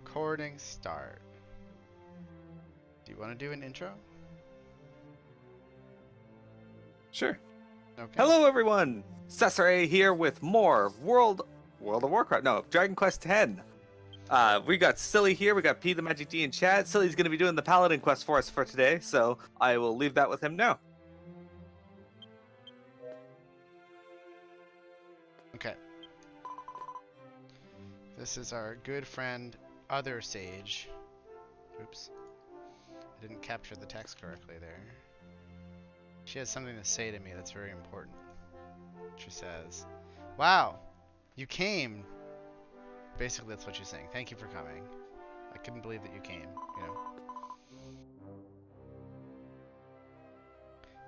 Recording start. Do you want to do an intro? Sure. Okay. Hello, everyone. Cesare here with more World of Warcraft. No, Dragon Quest X. We got Tsilyi here. We got P the Magic D in chat. Tsilyi's going to be doing the Paladin quest for us for today, so I will leave that with him now. Okay. This is our good friend, Other Sage. Oops. I didn't capture the text correctly there. She has something to say to me that's very important. She says, "Wow, you came." Basically, that's what she's saying. Thank you for coming. I couldn't believe that you came, you know.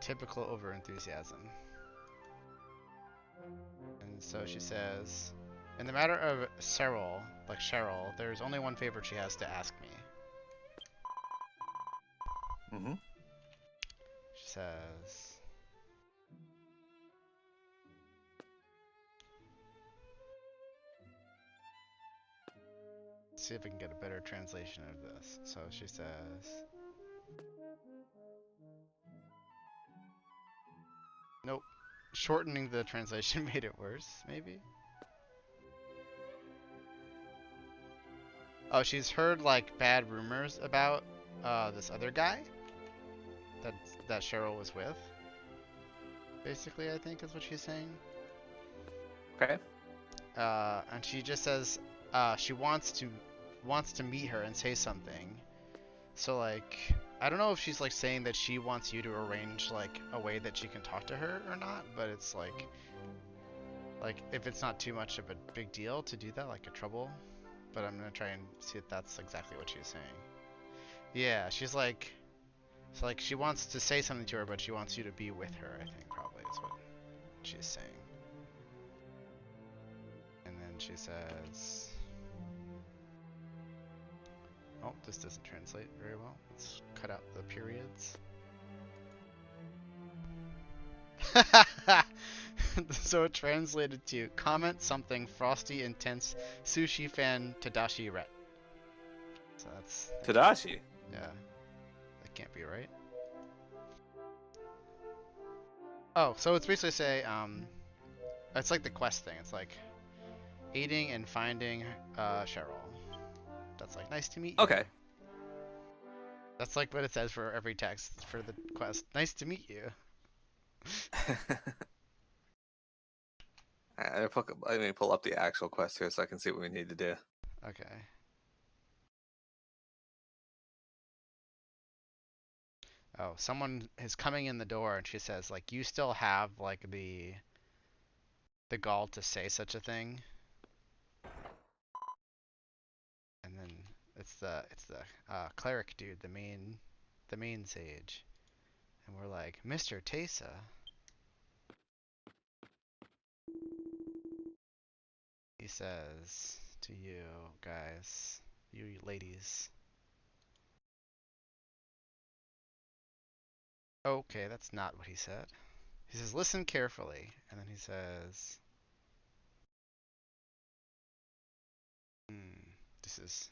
Typical overenthusiasm. And so she says, in the matter of Cheryl, there's only one favor she has to ask me. Mm-hmm. She says, let's see if we can get a better translation of this. So she says, nope. Shortening the translation made it worse, maybe? Oh, she's heard like bad rumors about this other guy that Cheryl was with. Basically, I think is what she's saying. Okay. And she just says she wants to meet her and say something. So like, I don't know if she's like saying that she wants you to arrange like a way that she can talk to her or not, but it's like if it's not too much of a big deal to do that, like a trouble. But I'm gonna try and see if that's exactly what she's saying. Yeah, she's like, it's like she wants to say something to her, but she wants you to be with her. I think probably is what she's saying. And then she says, oh, this doesn't translate very well. Let's cut out the periods. So it translated to comment something frosty intense sushi fan Tadashi Ret. So that's Tadashi. Yeah. That can't be right. Oh, so it's basically say it's like the quest thing. It's like aiding and finding Cheryl. That's like nice to meet you. Okay. That's like what it says for every text for the quest. Nice to meet you. Let me pull up the actual quest here so I can see what we need to do. Okay. Oh, someone is coming in the door and she says like you still have like the gall to say such a thing. And then it's the cleric dude, the main sage. And we're like, Mr. Tesa. He says to you guys, you ladies. Okay, that's not what he said. He says, listen carefully. And then he says, this is,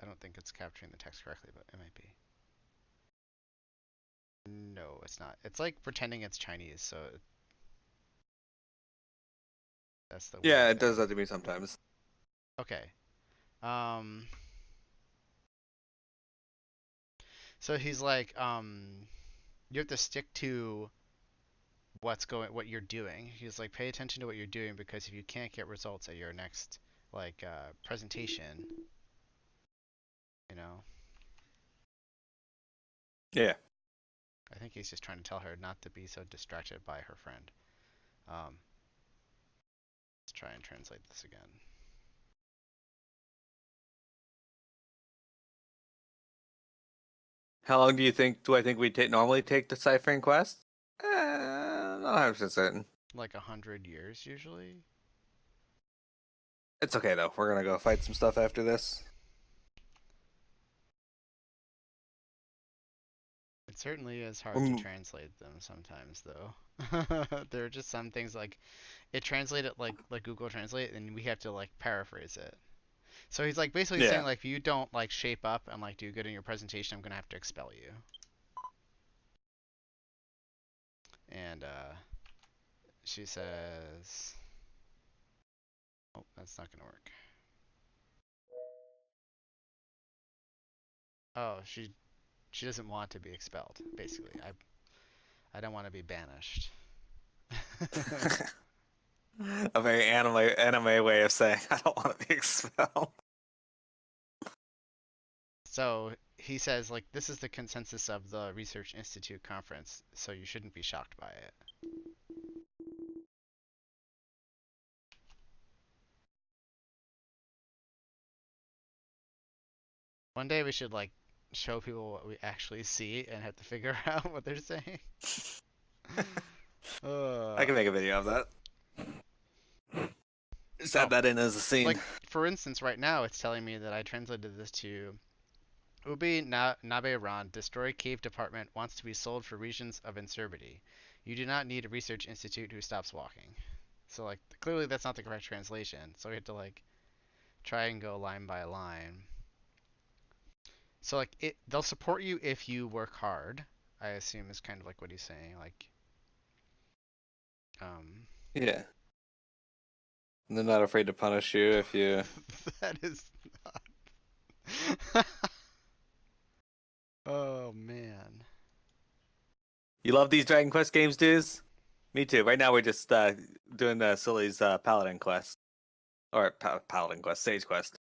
I don't think it's capturing the text correctly, but it might be. No, it's not. It's like pretending it's Chinese, so that's the Yeah, weird it thing. does that to me sometimes. Okay. So he's like, you have to stick to what you're doing. He's like, pay attention to what you're doing because if you can't get results at your next like presentation, you know. Yeah. I think he's just trying to tell her not to be so distracted by her friend. Let's try and translate this again. How long do I think we normally take deciphering quests? Not 100% certain. Like 100 years usually. It's okay though. We're gonna go fight some stuff after this. It certainly is hard to translate them sometimes, though. There are just some things like it translated like Google Translate, and we have to like paraphrase it. So he's like basically saying Yeah. like if you don't like shape up and like do good in your presentation, I'm gonna have to expel you. And she says, "Oh, that's not gonna work." Oh, she doesn't want to be expelled. Basically, I don't want to be banished. A very anime way of saying I don't want to be expelled. So he says like this is the consensus of the Research Institute conference, so you shouldn't be shocked by it. One day we should like show people what we actually see and have to figure out what they're saying. I uh, can make a video of that. Just oh, add that in as a scene. like for instance, right now it's telling me that I translated this to Ubi Nabe-ran, destroy cave department, wants to be sold for regions of incertity. You do not need a research institute who stops walking. So like clearly that's not the correct translation. So we have to like try and go line by line. So like they'll support you if you work hard. I assume is kind of like what he's saying. Like um Yeah. And they're not afraid to punish you if you. that is not. Oh man. You love these Dragon Quest games, dudes? Me too. Right now we're just doing Silly's Paladin quest. Or Paladin quest, Sage quest.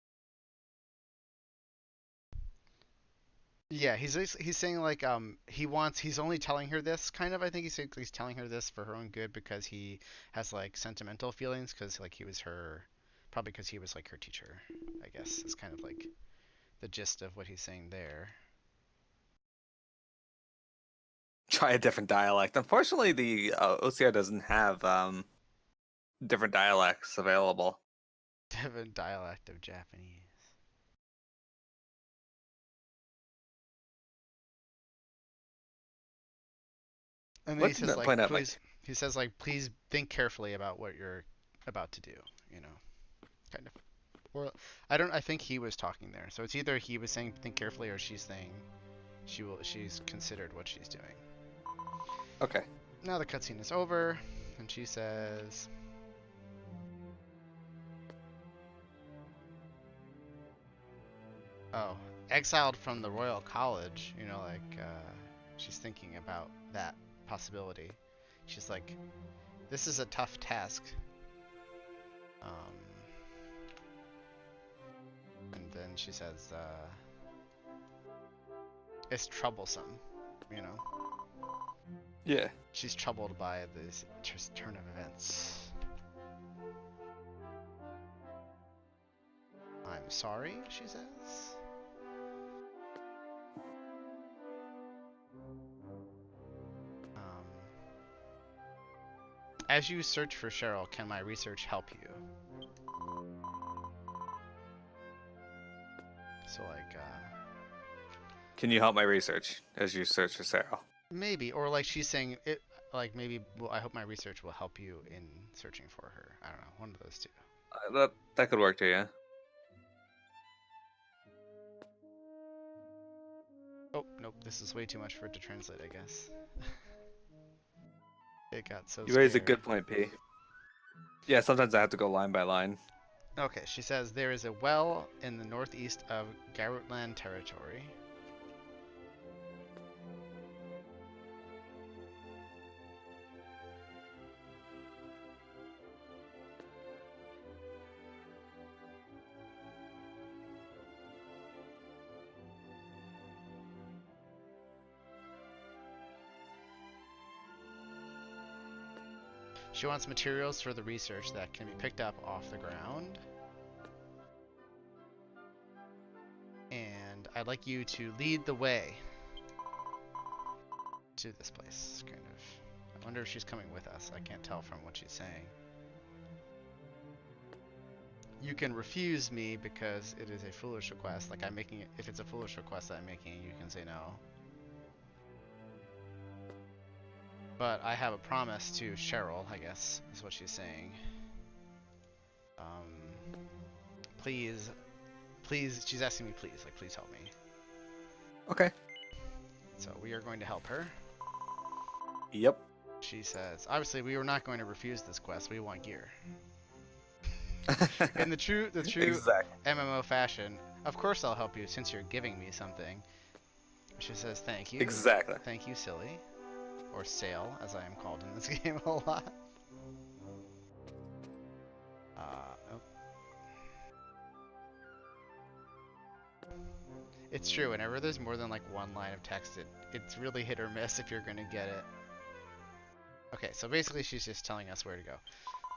Yeah, he's saying like he's only telling her this kind of. I think he's telling her this for her own good because he has like sentimental feelings because like he was her, probably because he was like her teacher. I guess is kind of like the gist of what he's saying there. Try a different dialect. Unfortunately, the OCR doesn't have different dialects available. Different dialect of Japanese. And then he What says can like point out, please. Mike? He says like please think carefully about what you're about to do. You know, kind of. Or I don't. I think he was talking there. So it's either he was saying think carefully or she's saying she's considered what she's doing. Okay. Now the cutscene is over, and she says, "Oh, exiled from the Royal College." You know, like she's thinking about that possibility. She's like, "This is a tough task." Um, and then she says, "It's troublesome." You know, Yeah. she's troubled by this turn of events. I'm sorry, she says. Um, as you search for Cheryl, can my research help you? So like, Can you help my research as you search for Sarah? maybe, or like she's saying it, like maybe. Well, I hope my research will help you in searching for her. I don't know, one of those two. That could work too, yeah. Oh nope, this is way too much for it to translate. I guess. It got so You raise a scared. good point, P. Yeah, sometimes I have to go line by line. Okay, she says there is a well in the northeast of Garutland territory. She wants materials for the research that can be picked up off the ground. And I'd like you to lead the way to this place, kind of. I wonder if she's coming with us. I can't tell from what she's saying. You can refuse me because it is a foolish request. Like I'm making it. If it's a foolish request that I'm making, you can say no. But I have a promise to Cheryl, I guess, is what she's saying. Please please. She's asking me, please, like, please help me. Okay. So we are going to help her. Yep. She says, obviously, we were not going to refuse this quest. We want gear. In the true Exactly. MMO fashion, of course I'll help you since you're giving me something. She says, thank you. Exactly. Thank you, silly. Or Sail, as I am called in this game a lot. Oh. It's true, whenever there's more than like one line of text, it's really hit or miss if you're going to get it. Okay, so basically she's just telling us where to go.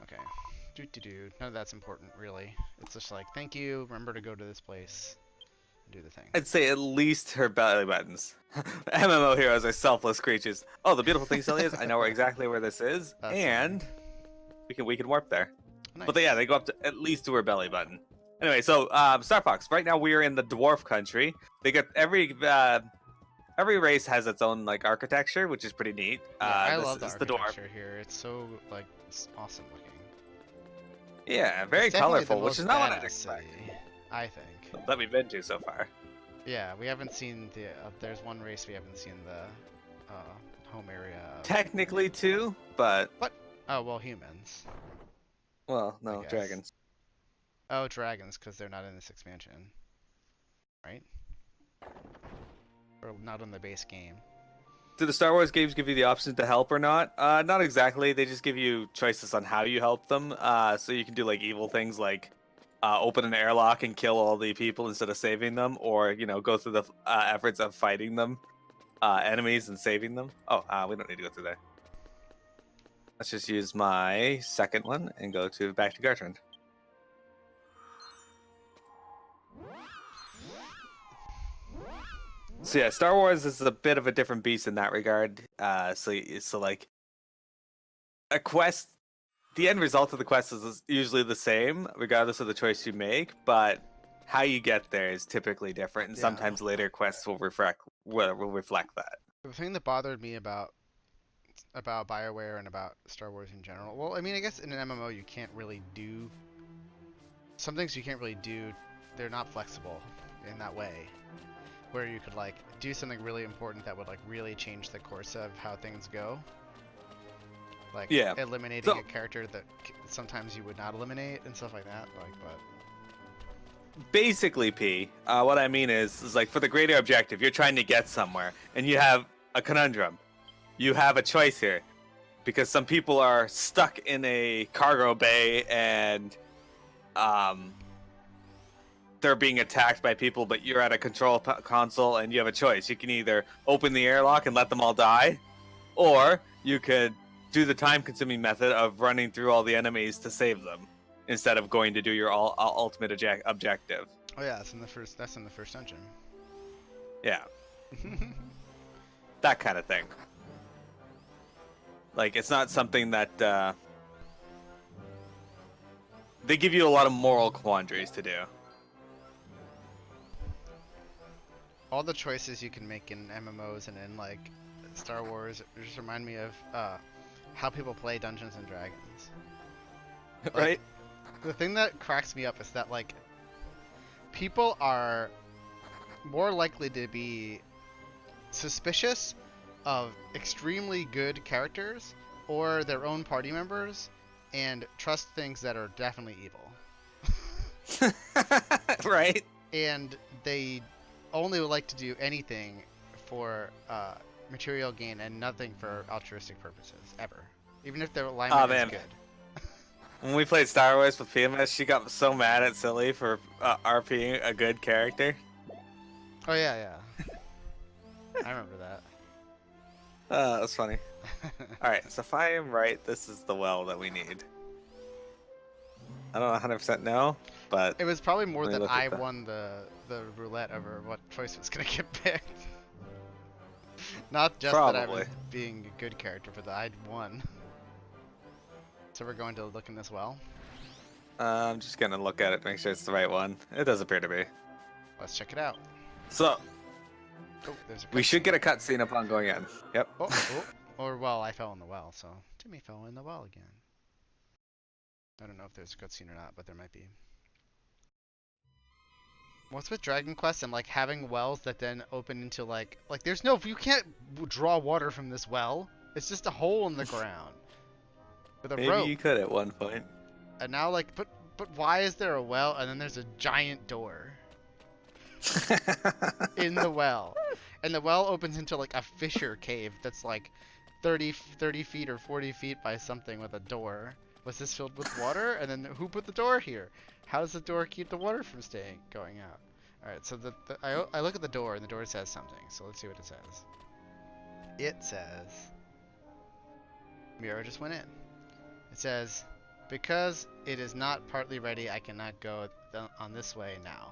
Okay. None of that's important, really. It's just like, thank you, remember to go to this place. Do the thing. I'd say at least her belly buttons. MMO heroes are selfless creatures. Oh, the beautiful thing, Silly, is I know exactly where this is, That's and we can warp there. Nice. But yeah, they go up to at least to her belly button. Anyway, so Star Fox. Right now we are in the dwarf country. They get every race has its own like architecture, which is pretty neat. Yeah, I love the dwarf. architecture here. It's so like it's awesome looking. Yeah, very It's definitely colorful, the which is most not what I'd badass expect. city, I think. That we've been to so far. Yeah, we haven't seen the. There's one race we haven't seen the home area of. Technically two, but What? Oh well, humans. well, no, guess. dragons. Oh, dragons, because they're not in this expansion, right? Or not on the base game. Do the Star Wars games give you the option to help or not? Not exactly. They just give you choices on how you help them. So you can do like evil things like open an airlock and kill all the people instead of saving them, or go through the efforts of fighting them, enemies, and saving them. Oh, we don't need to go through there. Let's just use my second one and go back to Gertrude. So yeah, Star Wars is a bit of a different beast in that regard. So like a quest, the end result of the quest is usually the same, regardless of the choice you make. But how you get there is typically different, and sometimes later quests will reflect that. The thing that bothered me about BioWare and about Star Wars in general. Well, I mean, I guess in an MMO you can't really do some things you can't really do. They're not flexible in that way. Where you could like do something really important that would like really change the course of how things go. Like eliminating a character that sometimes you would not eliminate and stuff like that. Like, but basically, P, what I mean is like for the greater objective, you're trying to get somewhere, and you have a conundrum. You have a choice here, because some people are stuck in a cargo bay and they're being attacked by people, but you're at a control console and you have a choice. You can either open the airlock and let them all die, or you could do the time-consuming method of running through all the enemies to save them instead of going to do your ultimate objective. Oh yeah, that's in the first dungeon. Yeah. That kind of thing. Like, it's not something that they give you a lot of moral quandaries to do. All the choices you can make in MMOs and in like Star Wars just remind me of how people play Dungeons and Dragons. Like, right? The thing that cracks me up is that like people are more likely to be suspicious of extremely good characters or their own party members and trust things that are definitely evil. Right? And they only would like to do anything for material gain and nothing for altruistic purposes, ever. Even if their alignment is good. When we played Star Wars with PMS, she got so mad at Silly for RPing a good character. Oh yeah. I remember that. That's funny. Alright, so if I am right, this is the well that we need. I don't 100% know, but it was probably more that I won the roulette over what choice was gonna get picked. Not just that I was being a good character, but that I'd won. So we're going to look in this well? I'm just gonna look at it to make sure it's the right one. It does appear to be. Let's check it out. So, there's a we should get a cutscene upon going in. Yep. Or well, I fell in the well, so Timmy fell in the well again. I don't know if there's a cutscene or not, but there might be. What's with Dragon Quest and like having wells that then open into like there's no you can't draw water from this well. It's just a hole in the ground with a Maybe rope. you could at one point. And now like but why is there a well and then there's a giant door in the well? And the well opens into like a fissure cave that's like 30 feet or 40 feet by something with a door. Was this filled with water? And then who put the door here? How does the door keep the water from going out? Alright, so I look at the door and the door says something. So let's see what it says. It says... Miro just went in. It says, because it is not partly ready, I cannot go on this way now.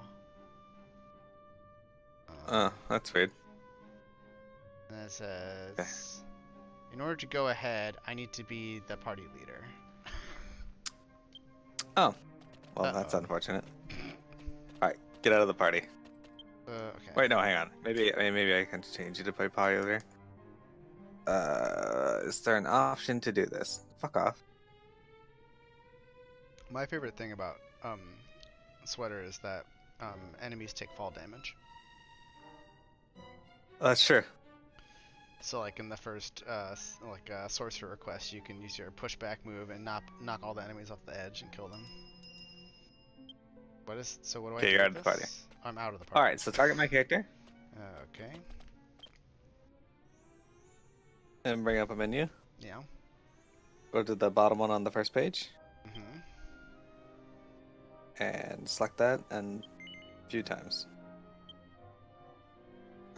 Oh, that's weird. And it says, in order to go ahead, I need to be the party leader. Oh, well, that's unfortunate. All right, get out of the party. Okay. Wait, no, hang on. Maybe I can change you to play party leader. Is there an option to do this? Fuck off. My favorite thing about Sweater is that enemies take fall damage. That's true. So like in the first sorcerer request, you can use your pushback move and knock all the enemies off the edge and kill them. What do I do? You're out of this? the party. I'm out of the party. All right, so target my character. Okay. And bring up a menu. Yeah. Go to the bottom one on the first page. Mm-hmm. And select that and a few times.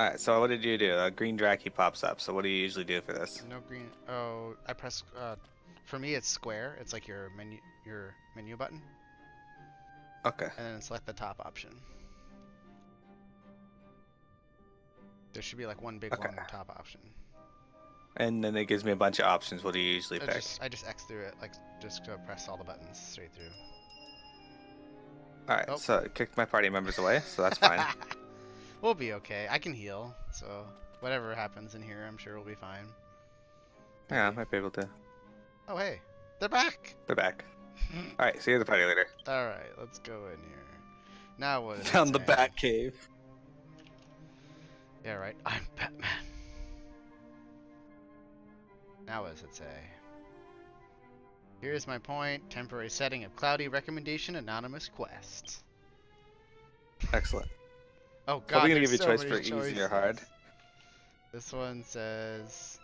Alright, so what did you do? A green draki pops up, so what do you usually do for this? No green. Oh, I press. For me, it's square. It's like your menu button. Okay. And then select the top option. There should be like one big long top option. And then it gives me a bunch of options. What do you usually pick? I just X through it, like just to press all the buttons straight through. Alright, so it kicked my party members away, so that's fine. We'll be okay. I can heal, so whatever happens in here, I'm sure we'll be fine. Yeah, I might be able to. Oh, hey. They're back! They're back. Alright, so you're the party leader. Alright, let's go in here. Now what is Found the bat cave. Yeah, right. I'm Batman. Now what does it say? Here's my point. Temporary setting of cloudy recommendation anonymous quest. Excellent. Oh god, Probably gonna give you so a choice many for easy or choices. hard. This one says,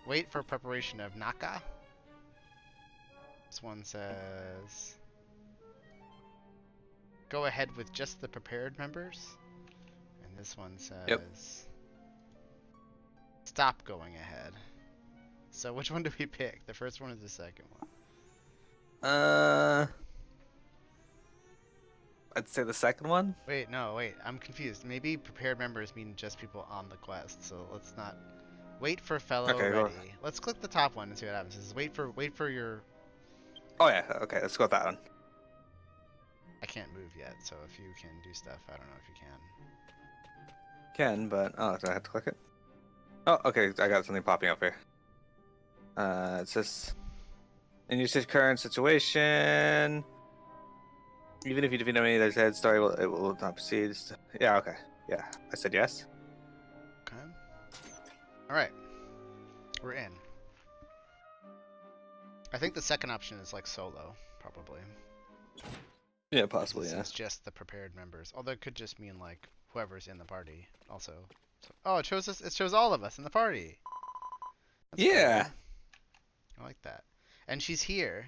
wait for preparation of Naka. This one says, go ahead with just the prepared members. And this one says, stop going ahead. So which one do we pick? The first one or the second one? I'd say the second one. Wait, I'm confused. Maybe prepared members mean just people on the quest, so let's not wait for fellow ready. Let's click the top one and see what happens. It says wait for your... Oh yeah, okay, let's go with that one. I can't move yet, so if you can do stuff, I don't know if you can. Can, but do I have to click it? Oh, okay, I got something popping up here. It says, in your current situation, even if you defeat any other head story, it will not proceed. Yeah, okay. Yeah, I said yes. Okay. Alright. We're in. I think the second option is like solo, probably. Yeah, possibly, yeah. It's just the prepared members. Although it could just mean like whoever's in the party also. So, oh, it shows all of us in the party. That's yeah. cool. I like that. And she's here.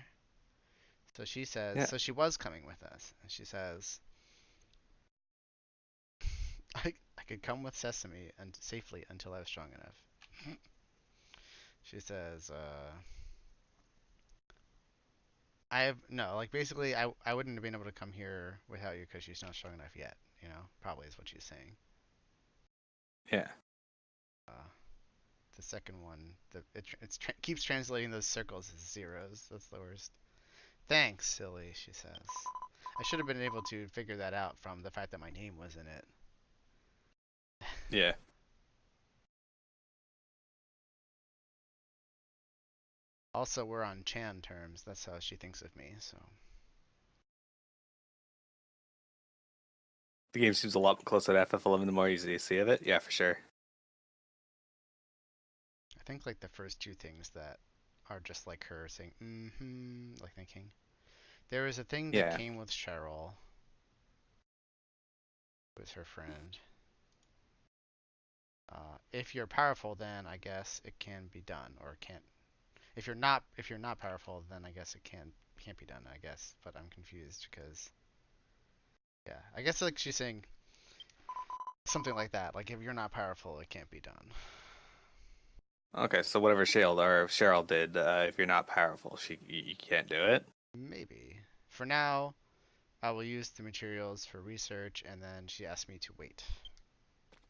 So she says, so she was coming with us. And she says, I could come with Sesame and safely until I was strong enough. She says, basically I wouldn't have been able to come here without you because she's not strong enough yet, you know, probably is what she's saying. Yeah. The second one, it keeps translating those circles as zeros. That's the worst. Thanks, silly, she says. I should have been able to figure that out from the fact that my name was in it. Yeah. Also, we're on Chan terms. That's how she thinks of me, so. The game seems a lot closer to FF11 the more you see of it. Yeah, for sure. I think like the first two things that are just like her saying like thinking. There was a thing that Yeah. came with Cheryl. It was her friend. If you're powerful, then I guess it can be done, or it can't. If you're not powerful, then I guess it can't be done. I guess, but I'm confused because yeah, I guess like she's saying something like that. Like if you're not powerful, it can't be done. Okay, so whatever Cheryl did, if you're not powerful, you can't do it. Maybe. For now, I will use the materials for research, and then she asked me to wait.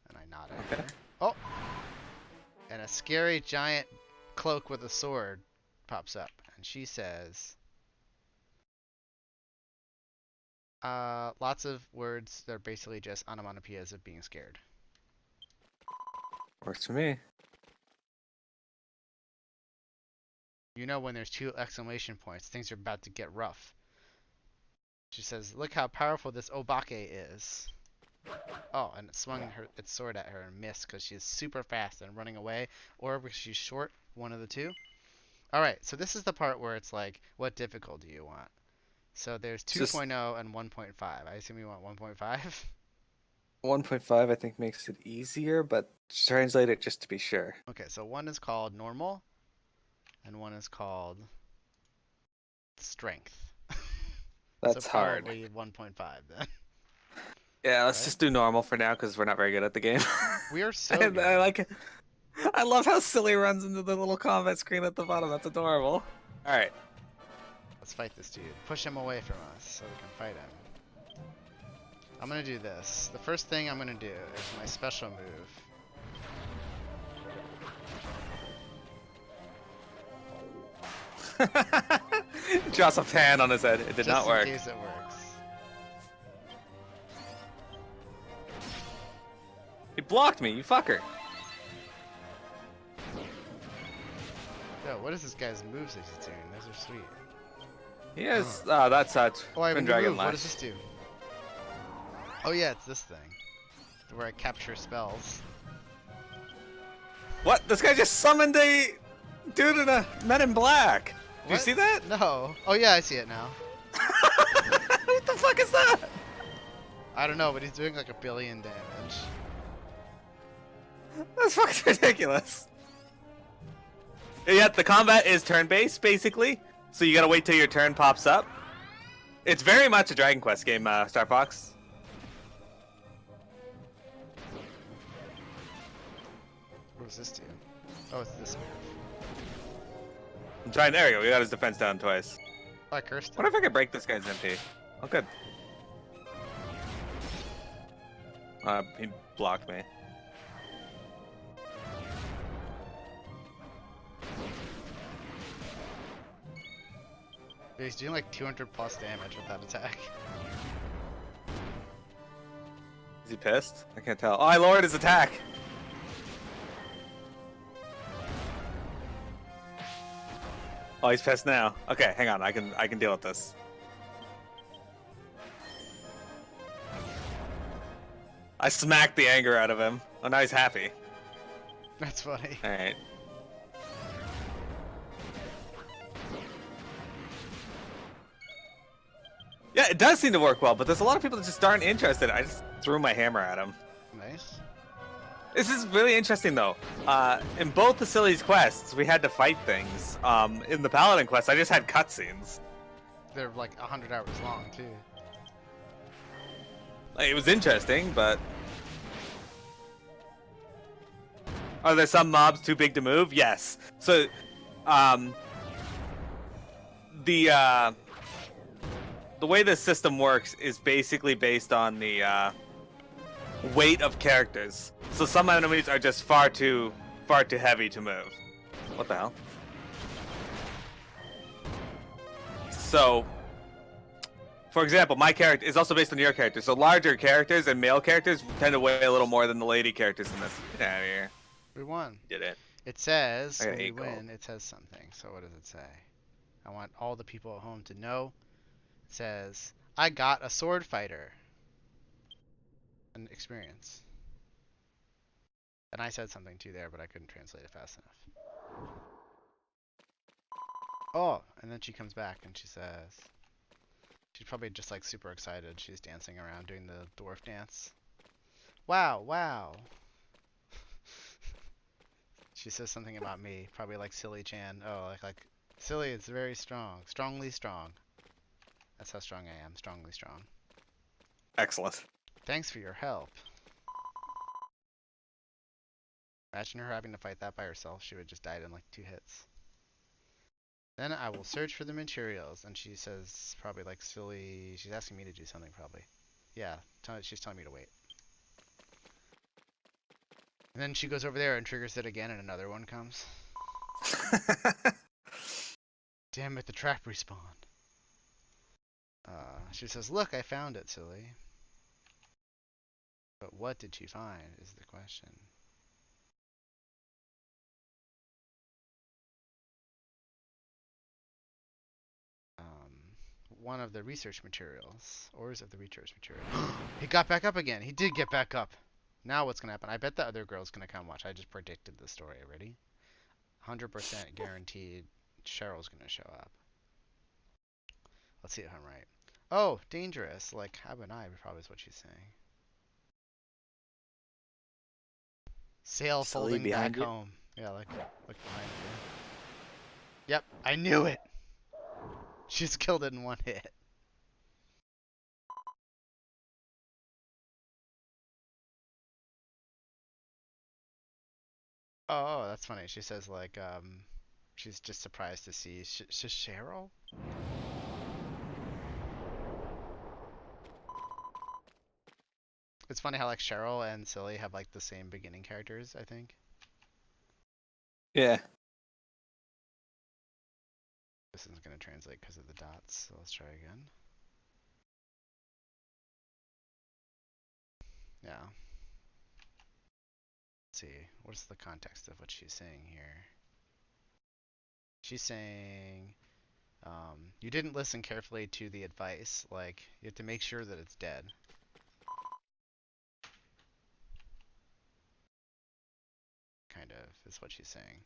And I nod at Okay. her. Oh! And a scary giant cloak with a sword pops up. And she says, lots of words that are basically just onomatopoeias of being scared. Works for me. You know when there's two exclamation points, things are about to get rough. She says, look how powerful this Obake is. Oh, and it swung its sword at her and missed because she's super fast and running away, or because she's short, one of the two. Alright, so this is the part where it's like, what difficulty do you want? So there's 2.0 and 1.5. I assume you want 1.5? 1.5 I think makes it easier, but translate it just to be sure. Okay, so one is called normal, and one is called strength. That's so hard. probably 1.5 then. Yeah, let's Right? just do normal for now because we're not very good at the game. We are so And good. I like it. I love how Silly runs into the little combat screen at the bottom. That's adorable. All right. Let's fight this dude. Push him away from us so we can fight him. I'm gonna do this. The first thing I'm gonna do is my special move. Drops a pan on his head. It did not work. Just in case it works. He blocked me, you fucker. Yo, what is this guy's moves that he's doing? Those are sweet. He has. That's Oh, I have a Twin new Dragon move. What Lash. does this do? Oh yeah, it's this thing. Where I capture spells. What? This guy just summoned a dude in a Men in Black. Did you What? see that? No. Oh yeah, I see it now. What the fuck is that? I don't know, but he's doing like 1 billion damage. That's fucking ridiculous. Yet the combat is turn-based, basically. So you gotta wait till your turn pops up. It's very much a Dragon Quest game, Star Fox. What does this do? Oh, it's this move. I'm trying. There we go. We got his defense down twice. Oh, I cursed him. What if I could break this guy's MP? Oh, good. He blocked me. He's doing like 200 plus damage with that attack. Is he pissed? I can't tell. Oh, I lowered his attack. Oh, he's pissed now. Okay, hang on. I can deal with this. I smacked the anger out of him. Oh, now he's happy. That's funny. All right. Yeah, it does seem to work well, but there's a lot of people that just aren't interested. I just threw my hammer at him. Nice. This is really interesting, though. In both the Silly's quests, we had to fight things. In the Paladin quest, I just had cutscenes. They're like 100 hours long too. Like, it was interesting, but... Are there some mobs too big to move? Yes. So, the way this system works is basically based on the weight of characters. So some enemies are just far too heavy to move. What the hell? So, for example, my character is also based on your character. So larger characters and male characters tend to weigh a little more than the lady characters in this. Get out of here. We won. Did it. It says I got when we 8 gold. win, it says something. So what does it say? I want all the people at home to know. It says, I got a sword fighter. an experience. And I said something too there, but I couldn't translate it fast enough. Oh, and then she comes back and she says, she's probably just like super excited. She's dancing around doing the dwarf dance. Wow, wow. She says something about me, probably like Tsilyi-chan. Oh, like Tsilyi is very strong, strongly strong. That's how strong I am, strongly strong. Excellent. Thanks for your help. Imagine her having to fight that by herself. She would just died in like 2 hits. Then I will search for the materials. And she says probably like silly. She's asking me to do something probably. Yeah, she's telling me to wait. And then she goes over there and triggers it again and another one comes. Damn it, the trap respawned. She says, look, I found it, silly. But what did she find is the question. One of the research materials. Ores of the research material. He got back up again. He did get back up. Now what's going to happen? I bet the other girl's going to come watch. I just predicted the story already. 100% guaranteed Cheryl's going to show up. Let's see if I'm right. Oh, dangerous. Like, how about I? Probably is what she's saying. Sail folding back home. Yeah, look behind you. Yep, I knew it. She's killed it in 1 hit. Oh, that's funny. She says like, she's just surprised to see Cheryl. It's funny how like Cheryl and Silly have like the same beginning characters, I think. Yeah. This isn't going to translate because of the dots, so let's try again. Yeah. Let's see. What's the context of what she's saying here? She's saying, you didn't listen carefully to the advice. Like, you have to make sure that it's dead. Kind of, is what she's saying.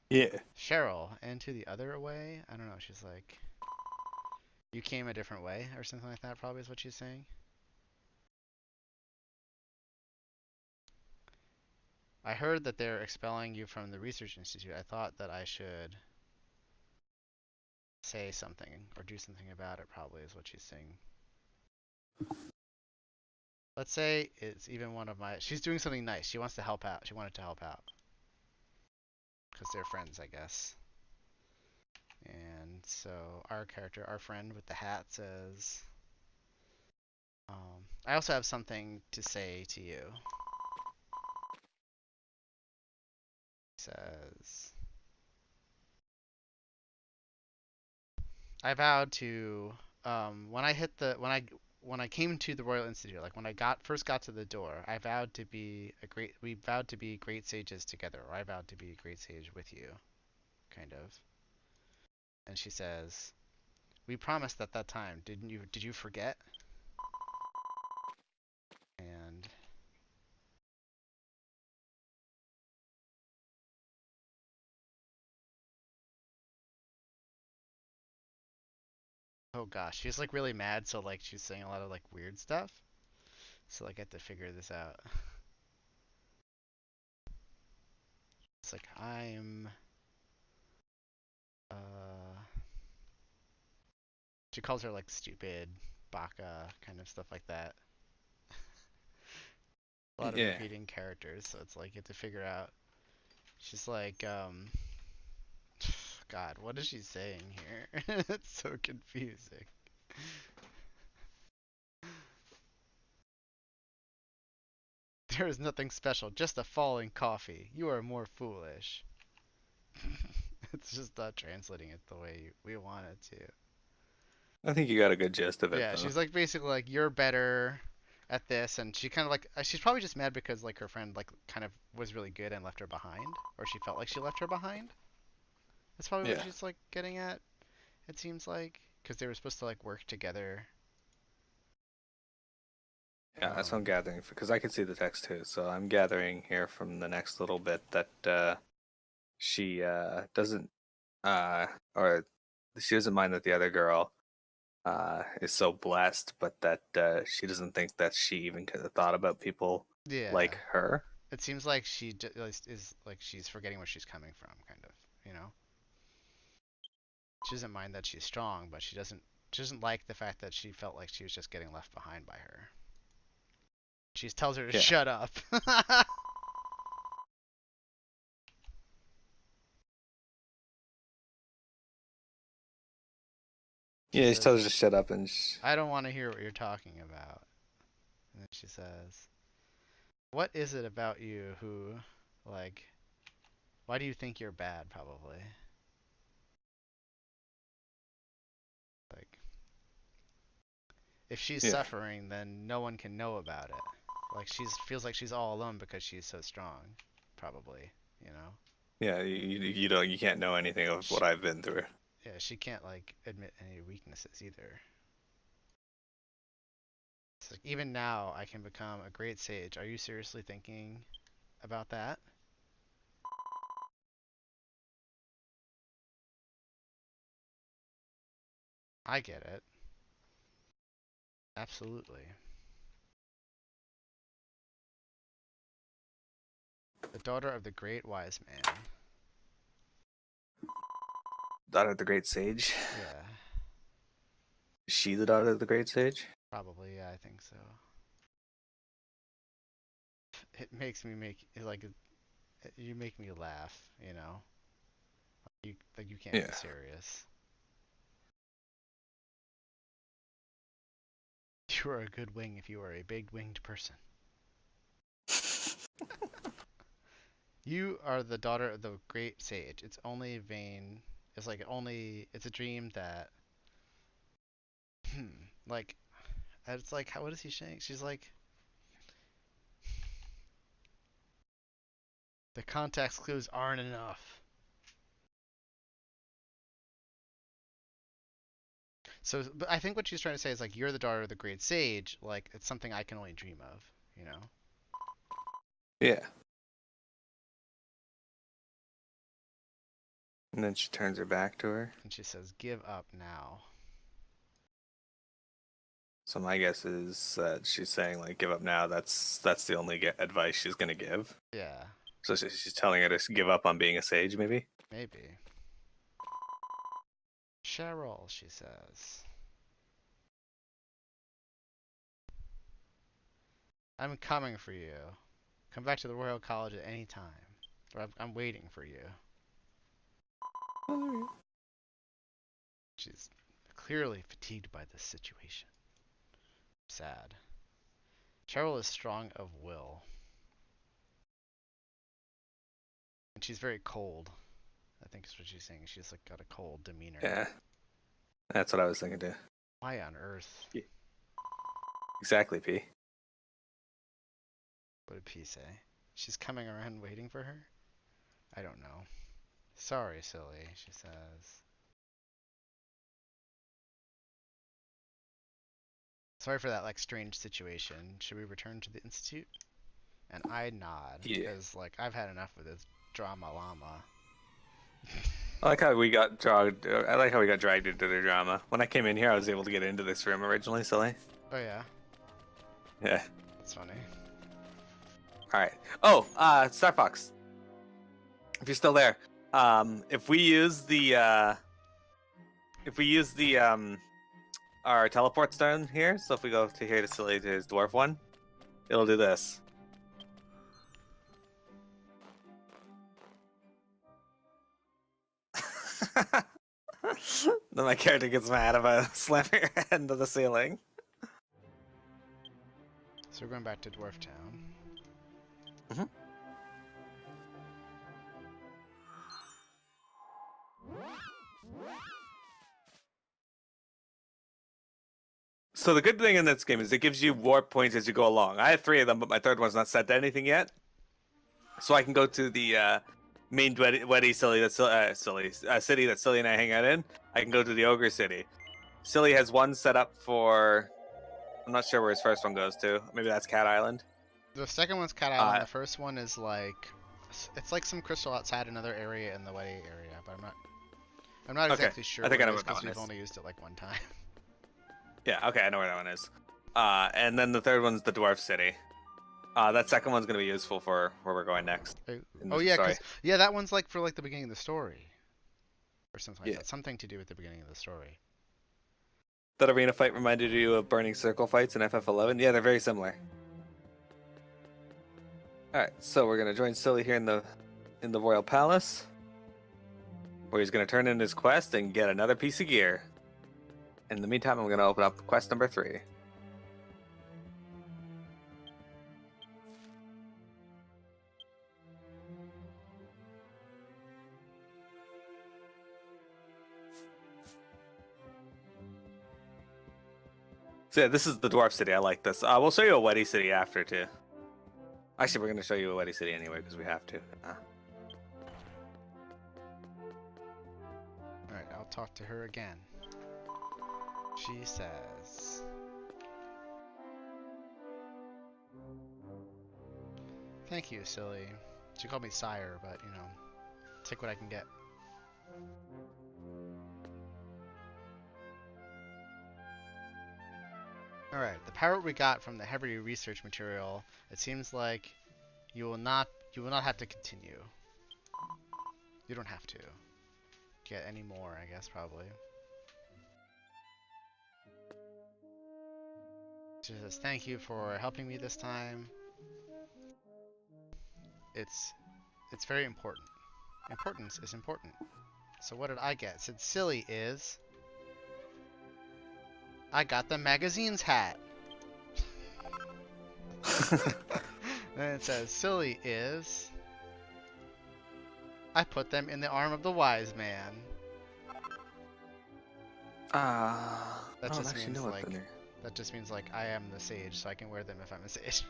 Yeah. Cheryl, and to the other way? I don't know, she's like, you came a different way, or something like that, probably is what she's saying. I heard that they're expelling you from the research institute. I thought that I should say something or do something about it, probably is what she's saying. Let's say it's even one of my... She's doing something nice. She wants to help out. She wanted to help out. Because they're friends, I guess. And so our character, our friend with the hat says... I also have something to say to you. Says... I vowed to... when I came to the Royal Institute, like when I first got to the door, we vowed to be great sages together, or I vowed to be a great sage with you, kind of. And she says, "We promised at that time, didn't you? Did you forget?" And oh gosh, she's like really mad, so like she's saying a lot of like weird stuff. So like I have to figure this out. It's like I'm she calls her like stupid, baka, kind of stuff like that. A lot of repeating characters, so it's like you have to figure out. She's like, God, what is she saying here? It's so confusing. There is nothing special, just a falling coffee. You are more foolish. It's just not translating it the way we want it to. I think you got a good gist of it, Yeah, though. she's like basically like you're better at this, and she kind of like she's probably just mad because like her friend like kind of was really good and left her behind, or she felt like she left her behind. That's probably what she's like getting at. It seems like because they were supposed to like work together. Yeah, that's what I'm gathering because I can see the text too. So I'm gathering here from the next little bit that she doesn't or she doesn't mind that the other girl is so blessed, but that she doesn't think that she even could have thought about people Yeah. like her. It seems like is like she's forgetting where she's coming from, kind of. You know. She doesn't mind that she's strong, but she doesn't like the fact that she felt like she was just getting left behind by her. She tells her to Yeah. shut up. Yeah, she says, tells her to shut up and I don't want to hear what you're talking about. And then she says, what is it about you who, like, why do you think you're bad, probably? Like, if she's yeah, suffering, then no one can know about it. Like, she's feels like she's all alone because she's so strong, probably, you know? yeah. You can't know anything of what She, I've been through. yeah, she can't, like, admit any weaknesses either. It's like, even now, I can become a great sage. Are you seriously thinking about that? I get it. Absolutely. The daughter of the great wise man. Daughter of the great sage. Yeah, Is she the daughter of the great sage? probably. Yeah, I think so. It makes me like you make me laugh. You know, you can't be Yeah. serious. You are a good wing if you are a big winged person. You are the daughter of the great sage. It's only vain. It's like only. It's a dream that. Like, it's like how. What is he saying? She's like. The context clues aren't enough. So, but I think what she's trying to say is like you're the daughter of the great sage. Like it's something I can only dream of. You know. Yeah. And then she turns her back to her. And she says, "Give up now." So my guess is that she's saying like, "Give up now." That's the only advice she's gonna give. Yeah, So she's telling her to give up on being a sage, maybe. maybe. Cheryl, she says, "I'm coming for you. Come back to the Royal College at any time. I'm waiting for you." She's clearly fatigued by this situation. Sad. Cheryl is strong of will, and she's very cold. I think is what she's saying. She's like got a cold demeanor. Yeah, that's what I was thinking too. Why on earth? Yeah. Exactly, P. What did P say? She's coming around waiting for her? I don't know. Sorry, silly, she says. Sorry for that like strange situation. Should we return to the institute? And I nod Yeah. because like I've had enough of this drama llama. I like how we got dragged. I like how we got dragged into the drama. When I came in here, I was able to get into this room originally. Silly. Oh yeah, Yeah. that's funny. All right. Oh, Star Fox. If you're still there, if we use the our teleport stone here, so if we go to here to Silly to his dwarf one, it'll do this. Then my character gets mad about slamming her head into the ceiling. So we're going back to Dwarf Town. Mm-hmm. So the good thing in this game is it gives you warp points as you go along. I have 3 of them, but my third one's not set to anything yet. So I can go to the main city that Silly and I hang out in. I can go to the Ogre City. Silly has one set up for I'm not sure where his first one goes to. Maybe that's Cat Island. The second one's Cat Island. The first one is like, it's like some crystal outside another area in the Weddy area, but I'm not exactly sure. I think I know what where that one we've is. only used it like one time. Yeah, okay, I know where that one is. And then the third one's the Dwarf City. That second one's gonna be useful for where we're going next. Oh yeah, that one's like for like the beginning of the story, or something like that. Something to do with the beginning of the story. That arena fight reminded you of Burning Circle fights in FF11? Yeah, they're very similar. Alright, so we're gonna join Tsilyi here in the Royal Palace, where he's gonna turn in his quest and get another piece of gear. In the meantime, I'm gonna open up quest number 3. So yeah, this is the Dwarf City. I like this. We'll show you a Weddy City after too. Actually, we're gonna show you a Weddy City anyway because we have to. Alright, I'll talk to her again. She says... Thank you, Tsilyi. She called me sire, but, you know, take what I can get. Alright, the power we got from the heavy research material, it seems like you will not have to continue. You don't have to get any more, I guess, probably. She says, thank you for helping me this time. It's very important. Importance is important. So what did I get? It said Tsilyi is... I got the magazine's hat. Then it says Tsilyi is... I put them in the arm of the wise man. That just means like I am the sage, so I can wear them if I'm a sage.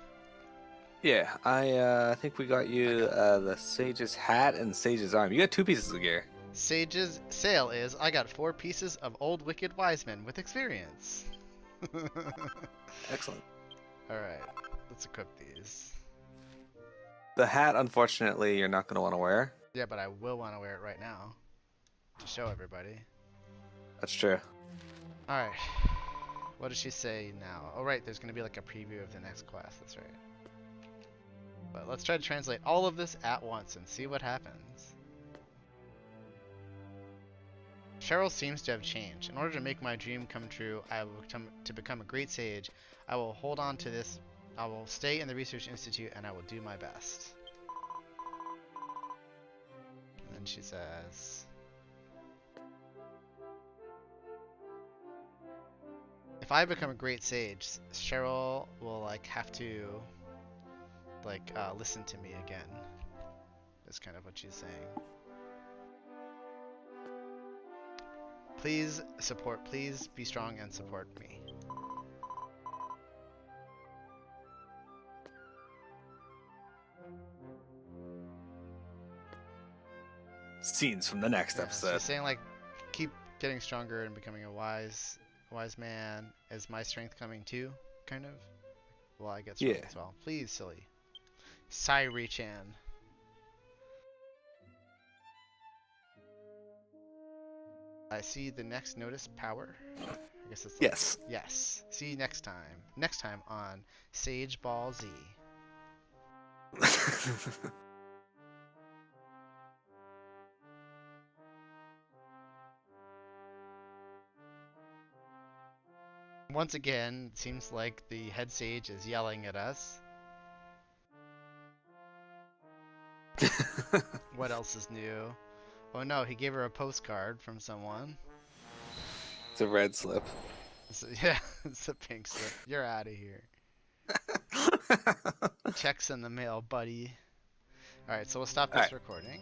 Yeah, I think we got you the sage's hat and sage's arm. You got 2 pieces of gear. Sage's sale is I got 4 pieces of old wicked wise men with experience. Excellent. Alright, let's equip these. The hat, unfortunately, you're not going to want to wear. Yeah, but I will want to wear it right now. To show everybody. That's true. Alright. What does she say now? Oh right, there's going to be like a preview of the next quest, that's right. But let's try to translate all of this at once and see what happens. Cheryl seems to have changed. In order to make my dream come true, I will become a great sage. I will hold on to this. I will stay in the research institute and I will do my best. And then she says, if I become a great sage, Cheryl will like have to like listen to me again. That's kind of what she's saying. Please be strong and support me. Scenes from the next episode. She's saying like, keep getting stronger and becoming a wise man. Is my strength coming too? Kind of. Well, I get strong as well. Please, Tsilyi. Sairi-chan. I see the next notice power. I guess it's like, yes. See you next time. Next time on Sage Ball Z. Once again, it seems like the head sage is yelling at us. What else is new? Oh no, he gave her a postcard from someone. It's a red slip. Yeah, it's a pink slip. You're out of here. Checks in the mail, buddy. Alright, so we'll stop this recording.